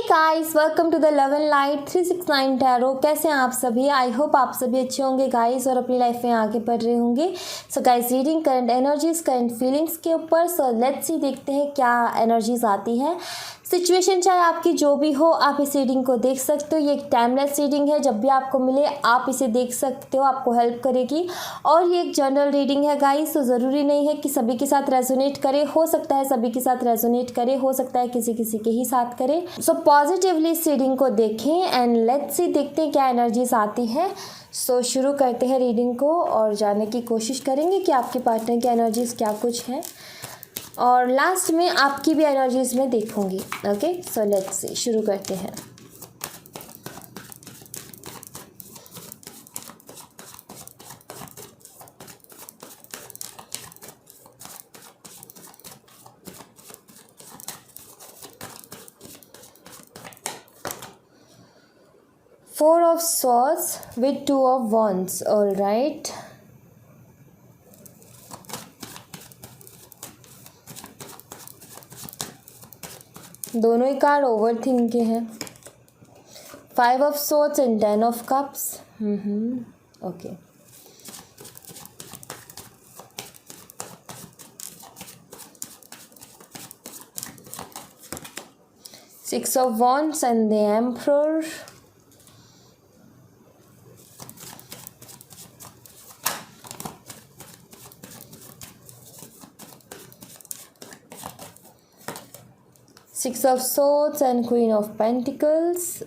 Guys, welcome to the love and light 369 tarot. कैसे हैं आप सभी? आई होप आप सभी अच्छे होंगे गाइस और अपनी लाइफ में आगे बढ़ रहे होंगे। So guys, reading current energies, current feelings के ऊपर। सो लेट्स सी, देखते हैं क्या एनर्जीज आती हैं। सिचुएशन चाहे आपकी जो भी हो, आप इस रीडिंग को देख सकते हो। ये एक टाइमलेस रीडिंग है, जब भी आपको मिले आप इसे देख सकते हो, आपको हेल्प करेगी। और ये एक जनरल रीडिंग है गाइस, तो ज़रूरी नहीं है कि सभी के साथ रेजोनेट करे। हो सकता है सभी के साथ रेजोनेट करे, हो सकता है किसी किसी के ही साथ करे। सो पॉजिटिवली इस रीडिंग को देखें एंड लेट्स सी, देखते हैं क्या एनर्जीज आती हैं। सो शुरू करते हैं रीडिंग को और जानने की कोशिश करेंगे कि आपके पार्टनर की एनर्जीज क्या कुछ हैं, और लास्ट में आपकी भी एनर्जीज में देखूंगी। ओके, सो लेट्स सी, शुरू करते हैं। Four of Swords with Two of Wands. All right. दोनों ही कार्ड ओवर थिंक के हैं। Five of Swords and Ten of Cups. Okay. Six of Wands and the Emperor. Six of Swords and Queen of Pentacles.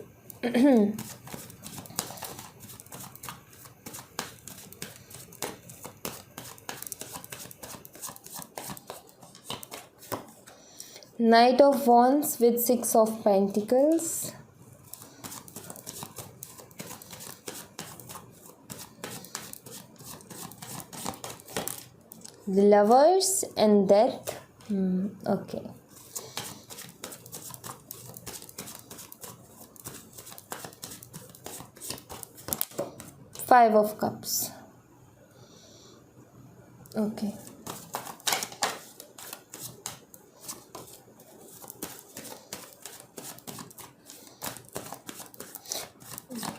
Knight of Wands with Six of Pentacles. The Lovers and Death. Okay. Five of Cups. Okay.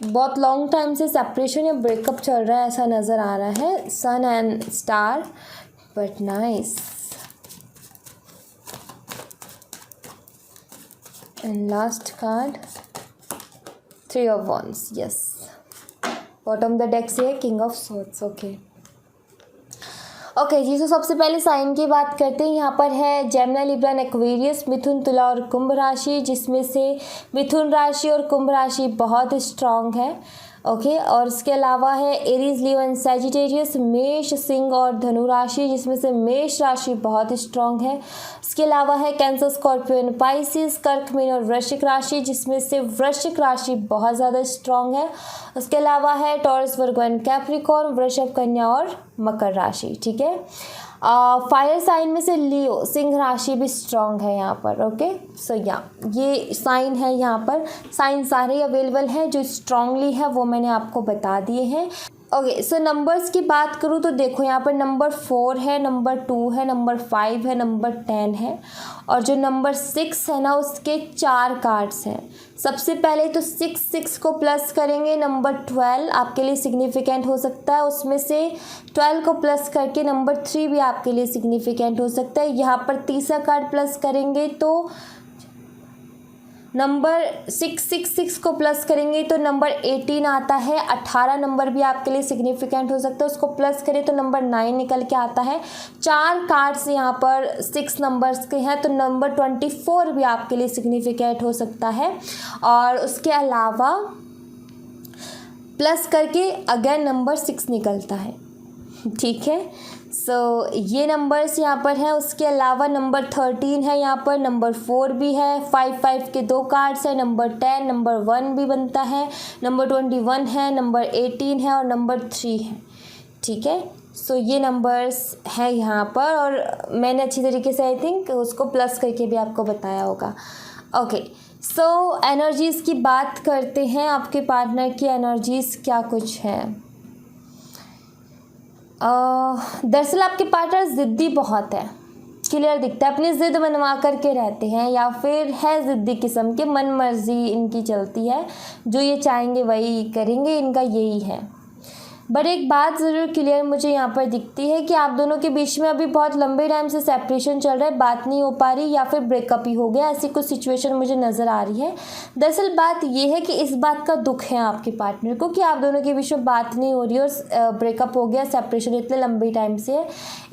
बहुत long time से separation या breakup चल रहा है, ऐसा नज़र आ रहा है। Sun and star, but nice. And last card, three of wands. Yes, bottom the deck से है किंग ऑफ सोर्ड्स। ओके जी, तो सबसे पहले साइन की बात करते हैं। यहाँ पर है जेमिनी, लिब्रा, एक्वेरियस, मिथुन, तुला और कुंभ राशि, जिसमें से मिथुन राशि और कुंभ राशि बहुत स्ट्रांग है। ओके, और इसके अलावा है एरीज, लियो एंड सैजिटेरियस, मेष, सिंह और धनु राशि, जिसमें से मेष राशि बहुत स्ट्रांग है। इसके अलावा है कैंसर, स्कॉर्पियो एंड पाइसिस, कर्क, मीन और वृश्चिक राशि, जिसमें से वृश्चिक राशि बहुत ज़्यादा स्ट्रांग है। उसके अलावा है टॉरस, वर्गो एंड कैप्रिकॉर्न, वृषभ, कन्या और मकर राशि। ठीक है, फायर साइन में से लियो, सिंह राशि भी स्ट्रांग है यहाँ पर। ओके, सो ये साइन है। यहाँ पर साइन सारे अवेलेबल हैं, जो स्ट्रांगली है वो मैंने आपको बता दिए हैं। ओके, सो नंबर्स की बात करूँ तो देखो, यहाँ पर नंबर 4 है, नंबर 2 है, नंबर 5 है, नंबर 10 है, और जो नंबर 6 है ना, उसके 4 कार्ड्स हैं। सबसे पहले तो 6 को प्लस करेंगे, नंबर 12 आपके लिए सिग्निफिकेंट हो सकता है। उसमें से 12 को प्लस करके नंबर 3 भी आपके लिए सिग्निफिकेंट हो सकता है। यहाँ पर तीसरा कार्ड प्लस करेंगे तो नंबर 6 को प्लस करेंगे तो नंबर 18 आता है। 18 नंबर भी आपके लिए सिग्निफिकेंट हो सकता है, उसको प्लस करें तो नंबर 9 निकल के आता है। 4 कार्ड्स यहाँ पर 6 नंबर्स के हैं, तो नंबर 24 भी आपके लिए सिग्निफिकेंट हो सकता है। और उसके अलावा प्लस करके अगेन नंबर 6 निकलता है। ठीक है, सो ये नंबर्स यहाँ पर हैं। उसके अलावा नंबर 13 है, यहाँ पर नंबर 4 भी है। 5 के 2 कार्ड्स है, नंबर 10, नंबर 1 भी बनता है, नंबर 21 है, नंबर 18 है और नंबर 3 है। ठीक है, सो ये नंबर्स हैं यहाँ पर, और मैंने अच्छी तरीके से आई थिंक उसको प्लस करके भी आपको बताया होगा। ओके, सो एनर्जीज़ की बात करते हैं। आपके पार्टनर की एनर्जीज़ क्या कुछ हैं। दरअसल आपके पार्टनर ज़िद्दी बहुत है। क्लियर दिखता है। अपनी ज़िद मनवा करके रहते हैं या फिर है ज़िद्दी किस्म के, मन मर्जी इनकी चलती है, जो ये चाहेंगे वही करेंगे, इनका यही है। बट एक बात ज़रूर क्लियर मुझे यहाँ पर दिखती है कि आप दोनों के बीच में अभी बहुत लंबे टाइम से सेपरेशन चल रहा है, बात नहीं हो पा रही या फिर ब्रेकअप ही हो गया, ऐसी कुछ सिचुएशन मुझे नज़र आ रही है। दरअसल बात ये है कि इस बात का दुख है आपके पार्टनर को कि आप दोनों के बीच में बात नहीं हो रही और ब्रेकअप हो गया, सेपरेशन इतने लंबे टाइम से है।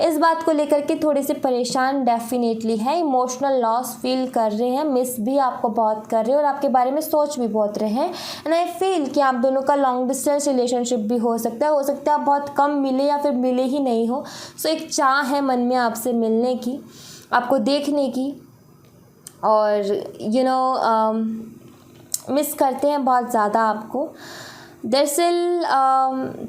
इस बात को लेकर के थोड़े से परेशान डेफिनेटली है, इमोशनल लॉस फील कर रहे हैं, मिस भी आपको बहुत कर रहे हैं और आपके बारे में सोच भी बहुत रहे हैं। एंड आई फील कि आप दोनों का लॉन्ग डिस्टेंस रिलेशनशिप भी हो सकता है आप बहुत कम मिले या फिर मिले ही नहीं हो। सो एक चाह है मन में आपसे मिलने की, आपको देखने की, और मिस करते हैं बहुत ज़्यादा आपको। दरअसल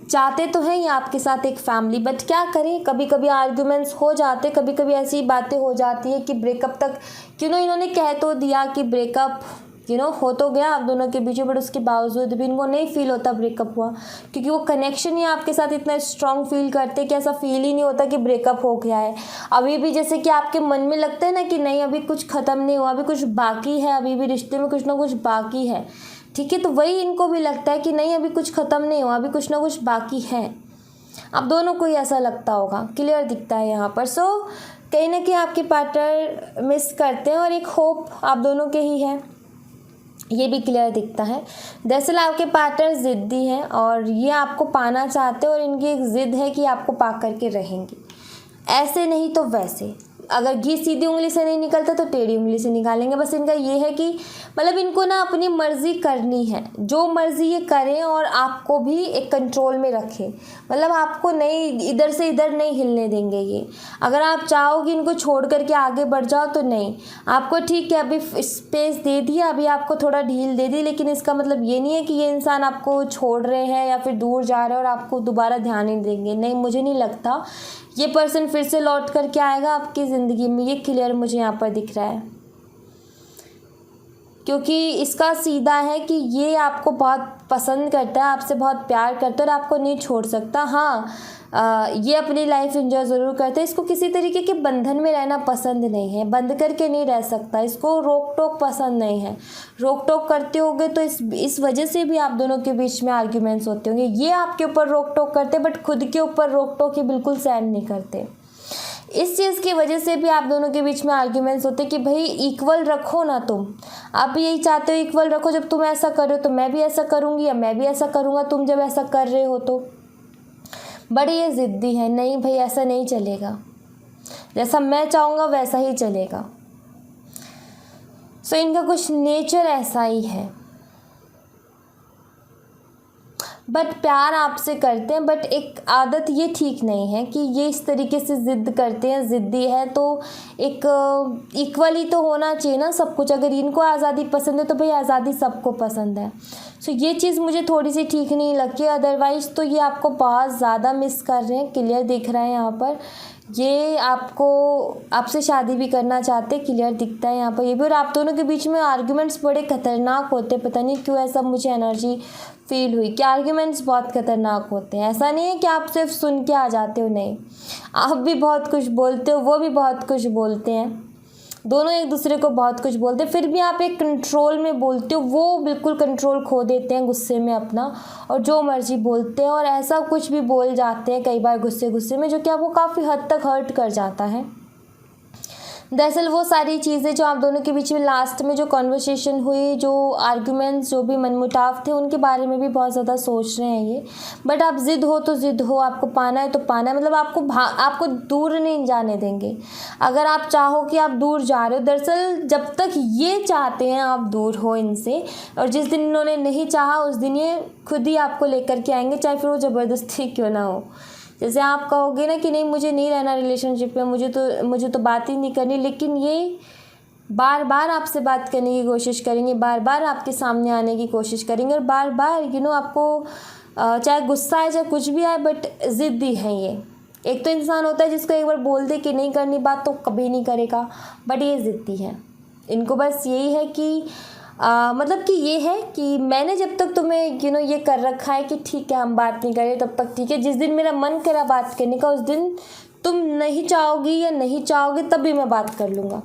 चाहते तो हैं ये आपके साथ एक फैमिली, बट क्या करें, कभी कभी आर्ग्यूमेंट्स हो जाते, कभी कभी ऐसी बातें हो जाती है कि ब्रेकअप तक इन्होंने कह तो दिया कि ब्रेकअप हो तो गया आप दोनों के बीच में, बट उसके बावजूद भी इनको नहीं फील होता ब्रेकअप हुआ, क्योंकि वो कनेक्शन ही आपके साथ इतना स्ट्रॉन्ग फील करते कि ऐसा फील ही नहीं होता कि ब्रेकअप हो गया है। अभी भी जैसे कि आपके मन में लगता है ना कि नहीं अभी कुछ ख़त्म नहीं हुआ, अभी कुछ बाकी है, अभी भी रिश्ते में कुछ ना कुछ बाकी है, ठीक है। तो वही इनको भी लगता है कि नहीं अभी कुछ ख़त्म नहीं हुआ, अभी कुछ ना कुछ बाकी है। आप दोनों को ही ऐसा लगता होगा, क्लियर दिखता है यहाँ पर। सो कहीं ना कहीं आपके पार्टनर मिस करते हैं और एक होप आप दोनों के ही है, ये भी क्लियर दिखता है। दरअसल आपके पार्टनर ज़िद्दी हैं और ये आपको पाना चाहते हैं और इनकी एक ज़िद है कि आपको पा करके रहेंगे, ऐसे नहीं तो वैसे। अगर घी सीधी उंगली से नहीं निकलता तो टेढ़ी उंगली से निकालेंगे। बस इनका ये है कि मतलब इनको ना अपनी मर्ज़ी करनी है, जो मर्ज़ी ये करें और आपको भी एक कंट्रोल में रखें, मतलब आपको नहीं इधर से इधर नहीं हिलने देंगे ये। अगर आप चाहो कि इनको छोड़ करके आगे बढ़ जाओ तो नहीं, आपको ठीक है अभी स्पेस दे दिया, अभी आपको थोड़ा ढील दे दी, लेकिन इसका मतलब ये नहीं है कि ये इंसान आपको छोड़ रहे हैं या फिर दूर जा रहे हैं और आपको दोबारा ध्यान नहीं देंगे। नहीं, मुझे नहीं लगता ये पर्सन फिर से लौट कर के आएगा आपकी ज़िंदगी में, ये क्लियर मुझे यहाँ पर दिख रहा है, क्योंकि इसका सीधा है कि ये आपको बहुत पसंद करता है, आपसे बहुत प्यार करता है और आपको नहीं छोड़ सकता। हाँ, ये अपनी लाइफ एंजॉय ज़रूर करता है, इसको किसी तरीके के बंधन में रहना पसंद नहीं है, बंद करके नहीं रह सकता, इसको रोक टोक पसंद नहीं है। रोक टोक करते होगे तो इस वजह से भी आप दोनों के बीच में आर्ग्यूमेंट्स होते होंगे। ये आपके ऊपर रोक टोक करते बट खुद के ऊपर रोक टोक ये बिल्कुल सहन नहीं करते। इस चीज़ की वजह से भी आप दोनों के बीच में आर्ग्यूमेंट्स होते कि भाई इक्वल रखो ना, तुम आप भी यही चाहते हो इक्वल रखो, जब तुम ऐसा कर रहे हो तो मैं भी ऐसा करूँगी या मैं भी ऐसा करूँगा तुम जब ऐसा कर रहे हो तो। बड़ी ये ज़िद्दी है, नहीं भाई ऐसा नहीं चलेगा, जैसा मैं चाहूँगा वैसा ही चलेगा। सो इनका कुछ नेचर ऐसा ही है, बट प्यार आपसे करते हैं, बट एक आदत ये ठीक नहीं है कि ये इस तरीके से ज़िद्द करते हैं, ज़िद्दी है तो एक इक्वली तो होना चाहिए ना सब कुछ। अगर इनको आज़ादी पसंद है तो भाई आज़ादी सबको पसंद है। सो ये चीज़ मुझे थोड़ी सी ठीक नहीं लगती, अदरवाइज़ तो ये आपको बहुत ज़्यादा मिस कर रहे हैं, क्लियर दिख रहा है यहाँ पर। ये आपसे शादी भी करना चाहते, क्लियर दिखता है यहाँ पर ये भी। और आप दोनों के बीच में आर्ग्यूमेंट्स बड़े ख़तरनाक होते, पता नहीं क्यों ऐसा मुझे एनर्जी फील हुई कि आर्ग्यूमेंट्स बहुत ख़तरनाक होते हैं। ऐसा नहीं है कि आप सिर्फ सुन के आ जाते हो, नहीं, आप भी बहुत कुछ बोलते हो, वो भी बहुत कुछ बोलते हैं, दोनों एक दूसरे को बहुत कुछ बोलते हैं, फिर भी आप एक कंट्रोल में बोलते हो, वो बिल्कुल कंट्रोल खो देते हैं गुस्से में अपना और जो मर्जी बोलते हैं और ऐसा कुछ भी बोल जाते हैं कई बार गुस्से में, जो कि आपको काफ़ी हद तक हर्ट कर जाता है। दरअसल वो सारी चीज़ें जो आप दोनों के बीच में लास्ट में जो कन्वर्सेशन हुई, जो आर्ग्यूमेंट्स, जो भी मनमुटाव थे, उनके बारे में भी बहुत ज़्यादा सोच रहे हैं ये। बट आप ज़िद हो तो ज़िद हो, आपको पाना है तो पाना है, मतलब आपको दूर नहीं जाने देंगे। अगर आप चाहो कि आप दूर जा रहे हो, दरअसल जब तक ये चाहते हैं आप दूर हो इनसे, और जिस दिन इन्होंने नहीं चाहा उस दिन ये खुद ही आपको लेकर के आएंगे, चाहे फिर वो ज़बरदस्ती क्यों ना हो। जैसे आप कहोगे ना कि नहीं मुझे नहीं रहना रिलेशनशिप में, मुझे तो बात ही नहीं करनी, लेकिन ये बार बार आपसे बात करने की कोशिश करेंगे, बार बार आपके सामने आने की कोशिश करेंगे और बार बार आपको चाहे गुस्सा आए चाहे कुछ भी आए, बट ज़िद्दी है ये। एक तो इंसान होता है जिसको एक बार बोल दे कि नहीं करनी बात तो कभी नहीं करेगा, बट ये ज़िद्दी है। इनको बस यही है कि मतलब कि ये है कि मैंने जब तक तुम्हें ये कर रखा है कि ठीक है हम बात नहीं करें तब तक ठीक है, जिस दिन मेरा मन करा बात करने का उस दिन तुम नहीं चाहोगी या नहीं चाहोगे तब भी मैं बात कर लूँगा।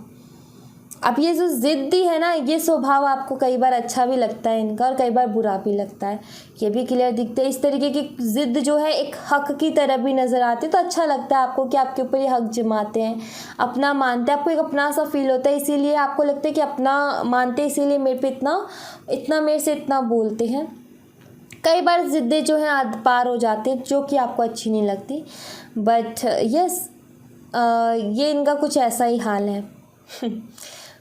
अब ये जो ज़िद्दी है ना, ये स्वभाव आपको कई बार अच्छा भी लगता है इनका और कई बार बुरा भी लगता है, ये भी क्लियर दिखता है। इस तरीके की ज़िद जो है एक हक की तरह भी नज़र आती है, तो अच्छा लगता है आपको कि आपके ऊपर ये हक जमाते हैं, अपना मानते हैं, आपको एक अपना सा फील होता है, इसीलिए आपको लगता है कि अपना मानते हैं, इसीलिए मेरे पे इतना मेरे से इतना बोलते हैं। कई बार ज़िद्दें जो हैं आद पार हो जाती हैं, जो कि आपको अच्छी नहीं लगती, बट यस ये इनका कुछ ऐसा ही हाल है।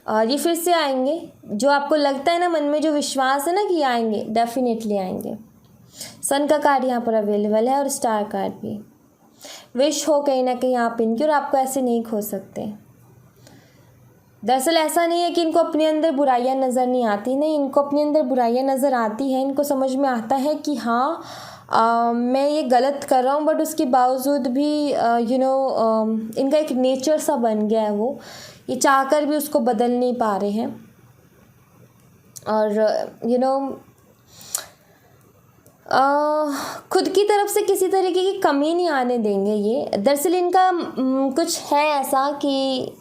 और ये फिर से आएंगे, जो आपको लगता है ना मन में, जो विश्वास है ना कि आएंगे, डेफिनेटली आएंगे। सन का कार्ड यहाँ पर अवेलेबल है और स्टार कार्ड भी। विश हो कहीं ना कहीं आप इनकी, और आपको ऐसे नहीं खो सकते। दरअसल ऐसा नहीं है कि इनको अपने अंदर बुराइयां नज़र नहीं आती, नहीं, इनको अपने अंदर बुराइयां नज़र आती हैं। इनको समझ में आता है कि हाँ मैं ये गलत कर रहा हूँ, बट उसके बावजूद भी इनका एक नेचर सा बन गया है, वो ये चाहकर भी उसको बदल नहीं पा रहे हैं। और खुद की तरफ से किसी तरीके की कमी नहीं आने देंगे ये। दरअसल इनका कुछ है ऐसा कि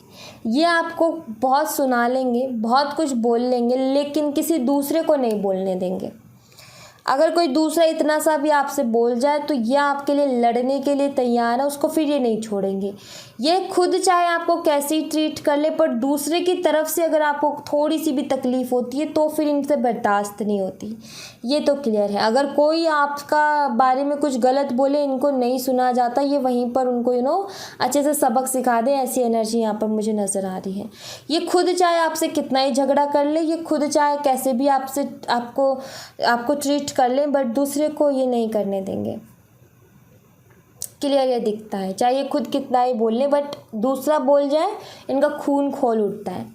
ये आपको बहुत सुना लेंगे, बहुत कुछ बोल लेंगे, लेकिन किसी दूसरे को नहीं बोलने देंगे। अगर कोई दूसरा इतना सा भी आपसे बोल जाए तो ये आपके लिए लड़ने के लिए तैयार है, उसको फिर ये नहीं छोड़ेंगे। ये खुद चाहे आपको कैसी ट्रीट कर ले, पर दूसरे की तरफ से अगर आपको थोड़ी सी भी तकलीफ़ होती है तो फिर इनसे बर्दाश्त नहीं होती, ये तो क्लियर है। अगर कोई आपका बारे में कुछ गलत बोले, इनको नहीं सुना जाता, ये वहीं पर उनको अच्छे से सबक सिखा दे, ऐसी एनर्जी यहाँ पर मुझे नज़र आ रही है। ये खुद चाहे आपसे कितना ही झगड़ा कर ले, ये खुद चाहे कैसे भी आपको ट्रीट कर लें, बट दूसरे को ये नहीं करने देंगे। क्लियर ये दिखता है, चाहे ये खुद कितना ही बोल लें, बट दूसरा बोल जाए इनका खून खोल उठता है।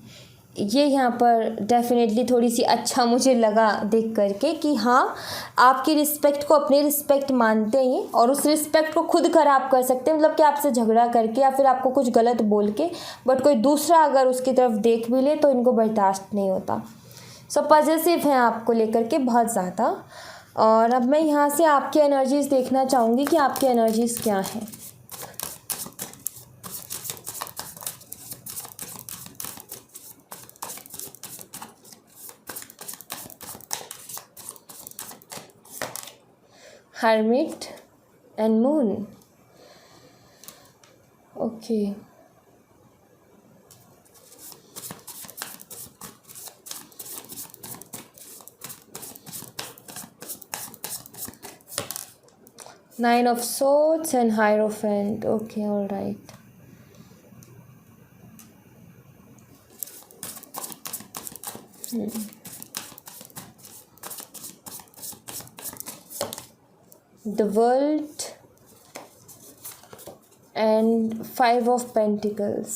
ये यहाँ पर डेफिनेटली थोड़ी सी अच्छा मुझे लगा देख करके कि हाँ, आपकी रिस्पेक्ट को अपनी रिस्पेक्ट मानते हैं और उस रिस्पेक्ट को खुद ख़राब कर सकते हैं, मतलब कि आपसे झगड़ा करके या फिर आपको कुछ गलत बोल के, बट कोई दूसरा अगर उसकी तरफ देख भी ले तो इनको बर्दाश्त नहीं होता। सो पॉजिटिव हैं आपको लेकर के बहुत ज़्यादा। और अब मैं यहाँ से आपकी एनर्जीज़ देखना चाहूँगी कि आपकी एनर्जीज़ क्या हैं। Hermit and moon, okay. Nine of Swords and Hierophant. Okay, all right. The World and Five of Pentacles.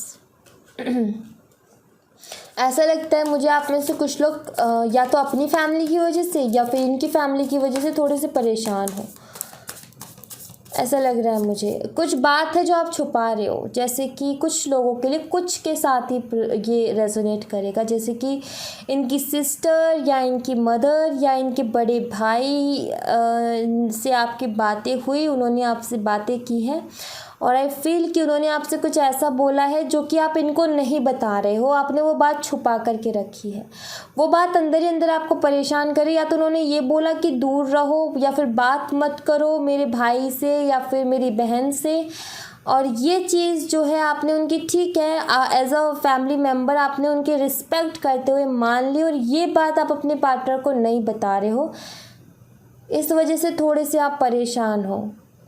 ऐसा लगता है मुझे आप में से कुछ लोग या तो अपनी फैमिली की वजह से या फिर इनकी फैमिली की वजह से थोड़े से परेशान हो, ऐसा लग रहा है मुझे। कुछ बात है जो आप छुपा रहे हो, जैसे कि कुछ लोगों के लिए कुछ के साथ ही ये रेजोनेट करेगा, जैसे कि इनकी सिस्टर या इनकी मदर या इनके बड़े भाई से आपकी बातें हुई, उन्होंने आपसे बातें की हैं और आई फील कि उन्होंने आपसे कुछ ऐसा बोला है जो कि आप इनको नहीं बता रहे हो, आपने वो बात छुपा करके रखी है। वो बात अंदर ही अंदर आपको परेशान करे, या तो उन्होंने ये बोला कि दूर रहो या फिर बात मत करो मेरे भाई से या फिर मेरी बहन से, और ये चीज़ जो है आपने उनकी, ठीक है, एज अ फैमिली मेम्बर आपने उनकी रिस्पेक्ट करते हुए मान ली, और ये बात आप अपने पार्टनर को नहीं बता रहे हो, इस वजह से थोड़े से आप परेशान हो।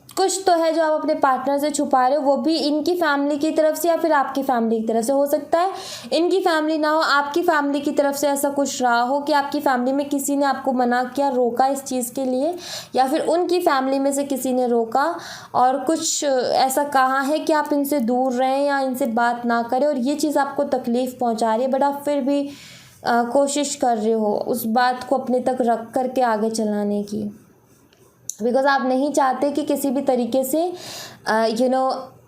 कुछ तो है जो आप अपने पार्टनर से छुपा रहे हो, वो भी इनकी फैमिली की तरफ से या फिर आपकी फैमिली की तरफ से हो सकता है। इनकी फैमिली ना हो, आपकी फैमिली की तरफ से ऐसा कुछ रहा हो कि आपकी फैमिली में किसी ने आपको मना किया, रोका इस चीज़ के लिए, या फिर उनकी फैमिली में से किसी ने रोका और कुछ ऐसा कहा है कि आप इनसे दूर रहें या इनसे बात ना करें, और ये चीज़ आपको तकलीफ़ पहुँचा रही है, बट आप फिर भी कोशिश कर रहे हो उस बात को अपने तक रख करके आगे चलाने की, बिकॉज़ आप नहीं चाहते कि किसी भी तरीके से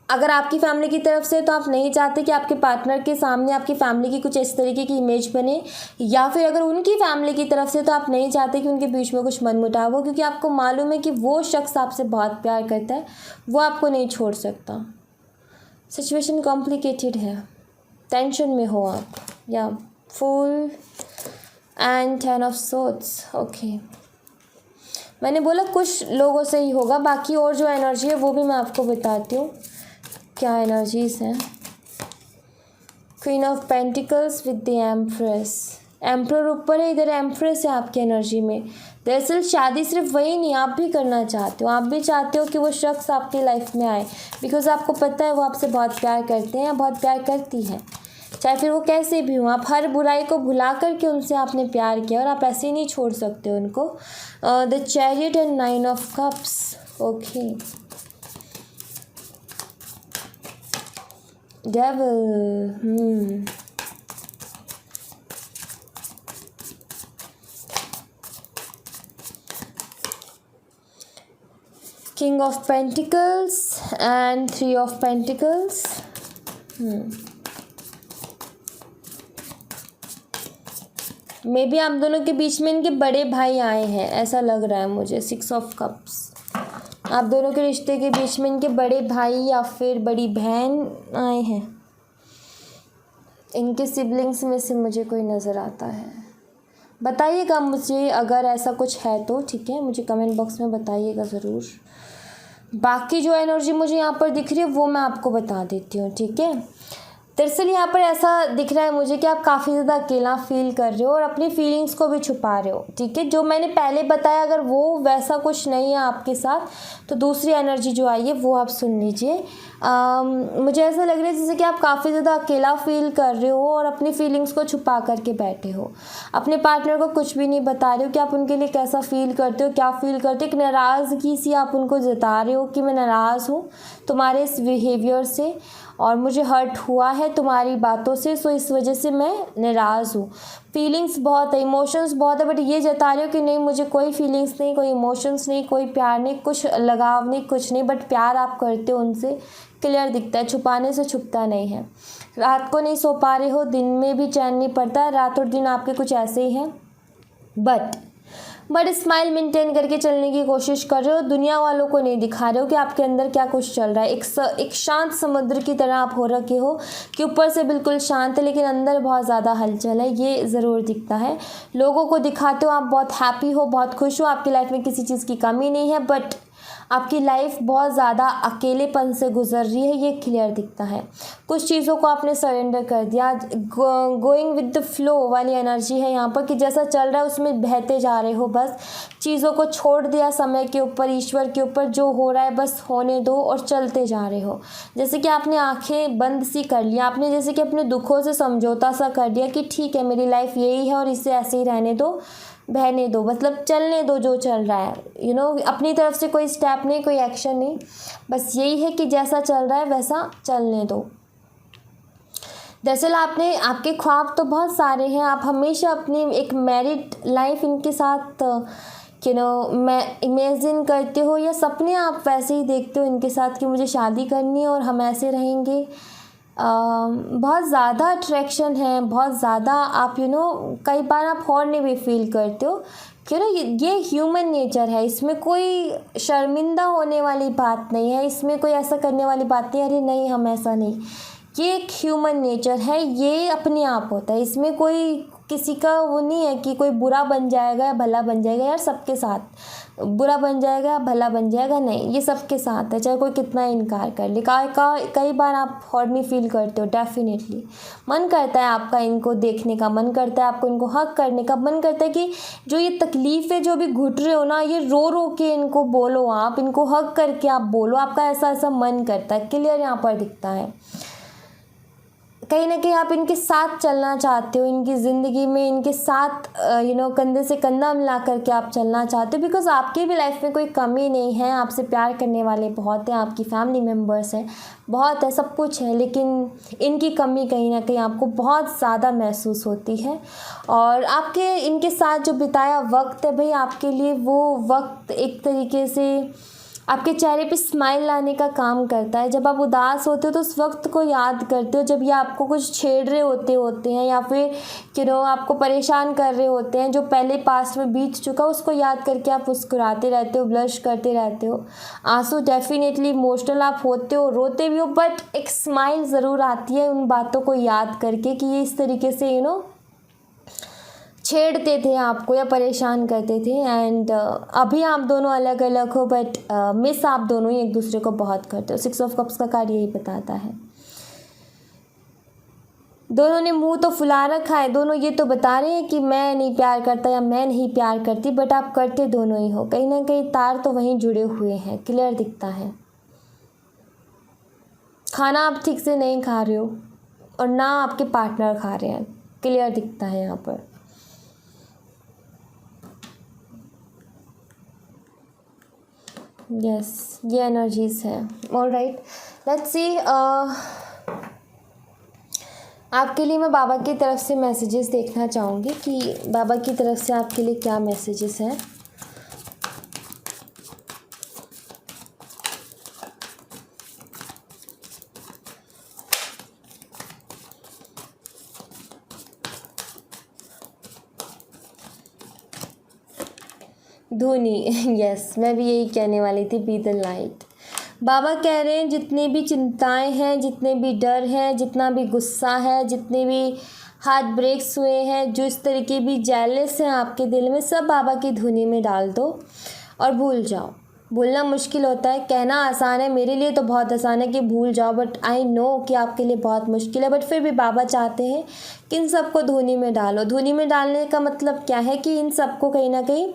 अगर आपकी फैमिली की तरफ से तो आप नहीं चाहते कि आपके पार्टनर के सामने आपकी फैमिली की कुछ इस तरीके की इमेज बने, या फिर अगर उनकी फैमिली की तरफ से तो आप नहीं चाहते कि उनके बीच में कुछ मनमुटाव हो, क्योंकि आपको मालूम है कि वो शख्स आपसे बहुत प्यार करता है, वो आपको नहीं छोड़ सकता। सिचुएशन कॉम्प्लिकेटेड है, टेंशन में हो आप, या full and 10 of swords. Okay, मैंने बोला कुछ लोगों से ही होगा, बाकी और जो एनर्जी है वो भी मैं आपको बताती हूँ क्या एनर्जीज हैं। Queen of pentacles with the empress, emperor ऊपर है, इधर एम्प्रेस है आपकी एनर्जी में। दरअसल शादी सिर्फ वही नहीं, आप भी करना चाहते हो, आप भी चाहते हो कि वो शख्स आपकी लाइफ में आए, बिकॉज आपको पता है वो आपसे बहुत प्यार करते हैं या बहुत प्यार करती हैं, चाहे फिर वो कैसे भी हों। आप हर बुराई को भुला करके उनसे आपने प्यार किया और आप ऐसे ही नहीं छोड़ सकते उनको। The chariot and 9 of cups. Okay, devil, king of pentacles and 3 of pentacles. May be आप दोनों के बीच में इनके बड़े भाई आए हैं, ऐसा लग रहा है मुझे। 6 ऑफ कप्स, आप दोनों के रिश्ते के बीच में इनके बड़े भाई या फिर बड़ी बहन आए हैं। इनके सिबलिंग्स में से मुझे कोई नज़र आता है। बताइएगा मुझे अगर ऐसा कुछ है तो, ठीक है, मुझे कमेंट बॉक्स में बताइएगा ज़रूर। बाकी जो एनर्जी मुझे यहाँ पर दिख रही है वो मैं आपको बता देती हूँ, ठीक है। दरअसल यहाँ पर ऐसा दिख रहा है मुझे कि आप काफ़ी ज़्यादा अकेला फील कर रहे हो और अपनी फीलिंग्स को भी छुपा रहे हो, ठीक है। जो मैंने पहले बताया अगर वो वैसा कुछ नहीं है आपके साथ, तो दूसरी एनर्जी जो आई है वो आप सुन लीजिए। मुझे ऐसा लग रहा है जैसे कि आप काफ़ी ज़्यादा अकेला फील कर रहे हो और अपनी फीलिंग्स को छुपा करके बैठे हो, अपने पार्टनर को कुछ भी नहीं बता रहे हो कि आप उनके लिए कैसा फील करते हो, क्या फील करते हो। एक नाराज़गी सी आप उनको जता रहे हो कि मैं नाराज़ हूँ तुम्हारे इस बिहेवियर से और मुझे हर्ट हुआ है तुम्हारी बातों से, सो इस वजह से मैं नाराज़ हूँ। फीलिंग्स बहुत है, इमोशंस बहुत है, बट ये जता रहे हो कि नहीं मुझे कोई फीलिंग्स नहीं, कोई इमोशंस नहीं, कोई प्यार नहीं, कुछ लगाव नहीं, कुछ नहीं, बट प्यार आप करते हो उनसे, क्लियर दिखता है, छुपाने से छुपता नहीं है। रात को नहीं सो पा रहे हो, दिन में भी चैन नहीं पड़ता, रात और दिन आपके कुछ ऐसे ही हैं, बट स्माइल मेंटेन करके चलने की कोशिश कर रहे हो। दुनिया वालों को नहीं दिखा रहे हो कि आपके अंदर क्या कुछ चल रहा है। एक शांत समुद्र की तरह आप हो रखे हो कि ऊपर से बिल्कुल शांत है लेकिन अंदर बहुत ज़्यादा हलचल है, ये ज़रूर दिखता है। लोगों को दिखाते हो आप बहुत हैप्पी हो, बहुत खुश हो, आपकी लाइफ में किसी चीज़ की कमी नहीं है, बट आपकी लाइफ बहुत ज़्यादा अकेलेपन से गुजर रही है, ये क्लियर दिखता है। कुछ चीज़ों को आपने सरेंडर कर दिया, गोइंग विद द फ्लो वाली एनर्जी है यहाँ पर कि जैसा चल रहा है उसमें बहते जा रहे हो, बस चीज़ों को छोड़ दिया समय के ऊपर, ईश्वर के ऊपर, जो हो रहा है बस होने दो और चलते जा रहे हो। जैसे कि आपने आंखें बंद सी कर लिया, आपने जैसे कि अपने दुखों से समझौता सा कर दिया कि ठीक है मेरी लाइफ यही है और इसे ऐसे ही रहने दो, बहने दो, मतलब चलने दो जो चल रहा है, यू नो, अपनी तरफ से कोई स्टेप नहीं, कोई एक्शन नहीं, बस यही है कि जैसा चल रहा है वैसा चलने दो। दरअसल आपके ख्वाब तो बहुत सारे हैं, आप हमेशा अपनी एक मैरिड लाइफ इनके साथ मैं इमेजिन करते हो या सपने आप वैसे ही देखते हो इनके साथ कि मुझे शादी करनी है और हम ऐसे रहेंगे। बहुत ज़्यादा अट्रैक्शन है, बहुत ज़्यादा आप कई बार आप हॉर्न भी फील करते हो कि ये ह्यूमन नेचर है, इसमें कोई शर्मिंदा होने वाली बात नहीं है, इसमें कोई ऐसा करने वाली बात नहीं, अरे नहीं हम ऐसा नहीं, ये एक ह्यूमन नेचर है, ये अपने आप होता है, इसमें कोई किसी का वो नहीं है कि कोई बुरा बन जाएगा या भला बन जाएगा। यार सबके साथ बुरा बन जाएगा या भला बन जाएगा, नहीं, ये सबके साथ है, चाहे कोई कितना इनकार कर ले। कई बार आप हॉर्नी फील करते हो, डेफिनेटली मन करता है आपका इनको देखने का, मन करता है आपको इनको हक करने का, मन करता है कि जो ये तकलीफ़ जो भी घुट रहे हो ना, ये रो रो के इनको बोलो, आप इनको हक करके आप बोलो, आपका ऐसा मन करता है, क्लियर यहाँ पर दिखता है। कहीं ना कहीं आप इनके साथ चलना चाहते हो, इनकी ज़िंदगी में इनके साथ कंधे से कंधा मिला करके आप चलना चाहते हो, बिकॉज़ आपकी भी लाइफ में कोई कमी नहीं है, आपसे प्यार करने वाले बहुत हैं, आपकी फैमिली मेम्बर्स हैं, बहुत है, सब कुछ है, लेकिन इनकी कमी कहीं ना कहीं आपको बहुत ज़्यादा महसूस होती है। और आपके इनके साथ जो बिताया वक्त है भाई, आपके लिए वो वक्त एक तरीके से आपके चेहरे पे स्माइल लाने का काम करता है। जब आप उदास होते हो तो उस वक्त को याद करते हो जब ये आपको कुछ छेड़ रहे होते हैं या फिर आपको परेशान कर रहे होते हैं, जो पहले पास्ट में बीत चुका उसको याद करके आप मुस्कुराते रहते हो, ब्लश करते रहते हो। आंसू डेफिनेटली इमोशनल आप होते हो, रोते भी हो, बट एक स्माइल ज़रूर आती है उन बातों को याद करके कि ये इस तरीके से छेड़ते थे आपको या परेशान करते थे। एंड अभी आप दोनों अलग अलग हो, बट मिस आप दोनों ही एक दूसरे को बहुत करते हो। 6 ऑफ कप्स का कार्ड यही बताता है। दोनों ने मुंह तो फुला रखा है, दोनों ये तो बता रहे हैं कि मैं नहीं प्यार करता या मैं नहीं प्यार करती, बट आप करते दोनों ही हो। कहीं ना कहीं तार तो वहीं जुड़े हुए हैं, क्लियर दिखता है। खाना आप ठीक से नहीं खा रहे हो और ना आपके पार्टनर खा रहे हैं, क्लियर दिखता है यहाँ पर। यस, ये एनर्जीज है। Alright, let's see. आपके लिए मैं बाबा की तरफ से मैसेजेस देखना चाहूँगी कि बाबा की तरफ से आपके लिए क्या मैसेजेस हैं। धोनी, यस, मैं भी यही कहने वाली थी, बी द लाइट। बाबा कह रहे हैं जितनी भी चिंताएं हैं, जितने भी डर हैं, जितना भी गुस्सा है, जितने भी हार्ट ब्रेक्स हुए हैं, जो इस तरीके भी जेलस हैं आपके दिल में, सब बाबा की धुनी में डाल दो और भूल जाओ। भूलना मुश्किल होता है, कहना आसान है, मेरे लिए तो बहुत आसान है कि भूल जाओ, बट आई नो कि आपके लिए बहुत मुश्किल है। बट फिर भी बाबा चाहते हैं कि इन सबको धुनी में डालो। धुनी में डालने का मतलब क्या है कि इन सबको कहीं ना कहीं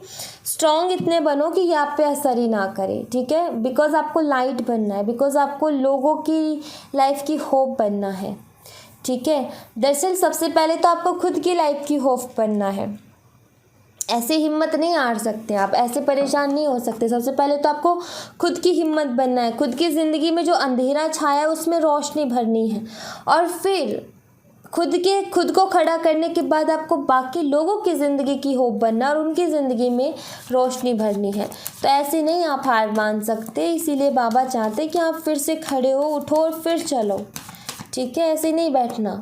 स्ट्रॉन्ग इतने बनो कि ये आप पे असर ही ना करे, ठीक है। बिकॉज आपको लाइट बनना है, बिकॉज आपको लोगों की लाइफ की होप बनना है, ठीक है। दरअसल सबसे पहले तो आपको खुद की लाइफ की होप बनना है। ऐसे हिम्मत नहीं हार सकते आप, ऐसे परेशान नहीं हो सकते। सबसे पहले तो आपको खुद की हिम्मत बनना है, खुद की ज़िंदगी में जो अंधेरा छाया है उसमें रोशनी भरनी है, और फिर खुद को खड़ा करने के बाद आपको बाकी लोगों की ज़िंदगी की होप बनना और उनकी ज़िंदगी में रोशनी भरनी है। तो ऐसे नहीं आप हार मान सकते, इसीलिए बाबा चाहते कि आप फिर से खड़े हो, उठो और फिर चलो, ठीक है। ऐसे नहीं बैठना।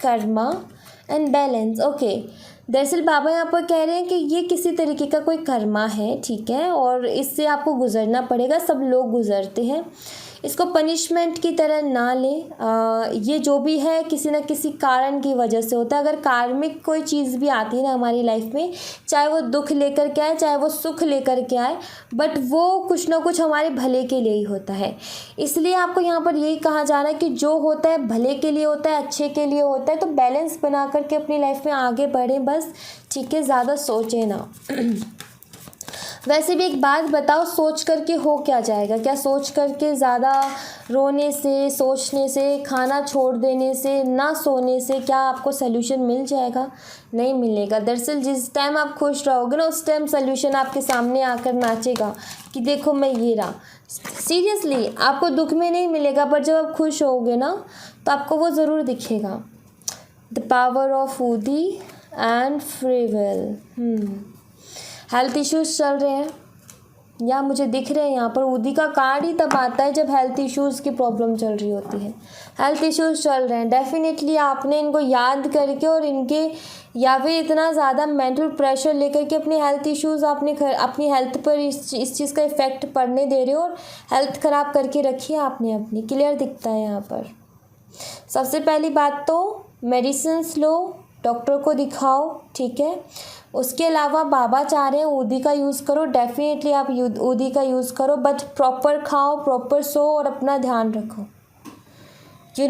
Karma and balance, okay. दरअसल बाबा यहाँ पर कह रहे हैं कि ये किसी तरीके का कोई कर्मा है, ठीक है, और इससे आपको गुजरना पड़ेगा। सब लोग गुजरते हैं, इसको पनिशमेंट की तरह ना लें। ये जो भी है किसी न किसी कारण की वजह से होता है। अगर कार्मिक कोई चीज़ भी आती है ना हमारी लाइफ में, चाहे वो दुख लेकर के आए, चाहे वो सुख लेकर के आए, बट वो कुछ ना कुछ हमारे भले के लिए ही होता है। इसलिए आपको यहाँ पर यही कहा जा रहा है कि जो होता है भले के लिए होता है, अच्छे के लिए होता है। तो बैलेंस बना करके अपनी लाइफ में आगे बढ़ें बस, ठीक है, ज़्यादा सोचें ना। वैसे भी एक बात बताओ, सोच करके हो क्या जाएगा? क्या सोच करके ज़्यादा रोने से, सोचने से, खाना छोड़ देने से, ना सोने से क्या आपको सल्यूशन मिल जाएगा? नहीं मिलेगा। दरअसल जिस टाइम आप खुश रहोगे ना, उस टाइम सल्यूशन आपके सामने आकर नाचेगा कि देखो मैं ये रहा। सीरियसली आपको दुख में नहीं मिलेगा, पर जब आप खुश होगे ना तो आपको वो ज़रूर दिखेगा। द पावर ऑफ ऊदी and free will. Health issues चल रहे हैं या मुझे दिख रहे हैं यहाँ पर। ऊदी का कार्ड ही तब आता है जब हेल्थ इश्यूज़ की प्रॉब्लम चल रही होती है। हेल्थ इश्यूज़ चल रहे हैं, डेफिनेटली आपने इनको याद करके और इनके या फिर इतना ज़्यादा मेंटल प्रेशर लेकर के अपने हेल्थ इश्यूज़ अपनी हेल्थ पर इस चीज़ का इफ़ेक्ट पड़ने दे रहे हो और हेल्थ ख़राब करके रखी है आपने अपनी। क्लियर दिखता है यहाँ पर। सबसे पहली बात तो मेडिसिन्स लो, डॉक्टर को दिखाओ, ठीक है। उसके अलावा बाबा चाह रहे हैं ऊदी का यूज़ करो, डेफिनेटली आप ऊदी का यूज़ करो, बट प्रॉपर खाओ, प्रॉपर सो और अपना ध्यान रखो।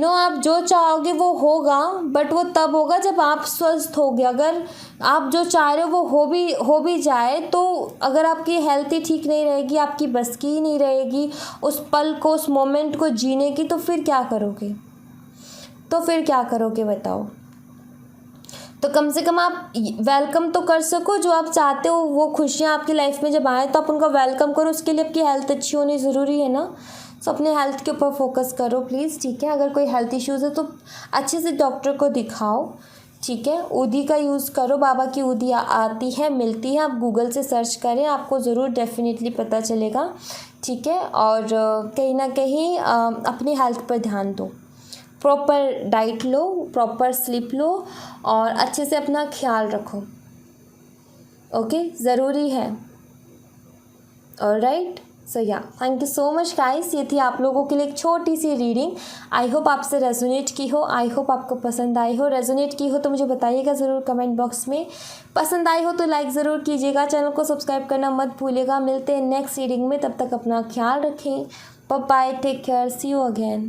आप जो चाहोगे वो होगा, बट वो तब होगा जब आप स्वस्थ होगे। अगर आप जो चाह रहे हो वो हो भी जाए, तो अगर आपकी हेल्थ ही ठीक नहीं रहेगी, आपकी बस की ही नहीं रहेगी उस पल को, उस मोमेंट को जीने की, तो फिर क्या करोगे बताओ। तो कम से कम आप वेलकम तो कर सको, जो आप चाहते हो वो खुशियाँ आपकी लाइफ में जब आए तो आप उनका वेलकम करो। उसके लिए आपकी हेल्थ अच्छी होनी ज़रूरी है ना। तो अपने हेल्थ के ऊपर फोकस करो प्लीज़, ठीक है। अगर कोई हेल्थ इश्यूज़ है तो अच्छे से डॉक्टर को दिखाओ, ठीक है। ऊदी का यूज़ करो, बाबा की ऊदी आती है, मिलती है, आप गूगल से सर्च करें, आपको ज़रूर डेफिनेटली पता चलेगा, ठीक है। और कहीं ना कहीं अपनी हेल्थ पर ध्यान दो, प्रॉपर डाइट लो, प्रॉपर स्लीप लो और अच्छे से अपना ख्याल रखो। ओके, ज़रूरी है। ऑलराइट, सो या thank you so much guys. ये थी आप लोगों के लिए एक छोटी सी रीडिंग। आई होप आपसे रेजोनेट की हो, आई होप आपको पसंद आई हो। रेजोनेट की हो तो मुझे बताइएगा ज़रूर कमेंट बॉक्स में। पसंद आई हो तो लाइक ज़रूर कीजिएगा, चैनल को सब्सक्राइब करना मत भूलिएगा। मिलते हैं नेक्स्ट रीडिंग में, तब तक अपना ख्याल रखें। Bye bye, take care, see you again.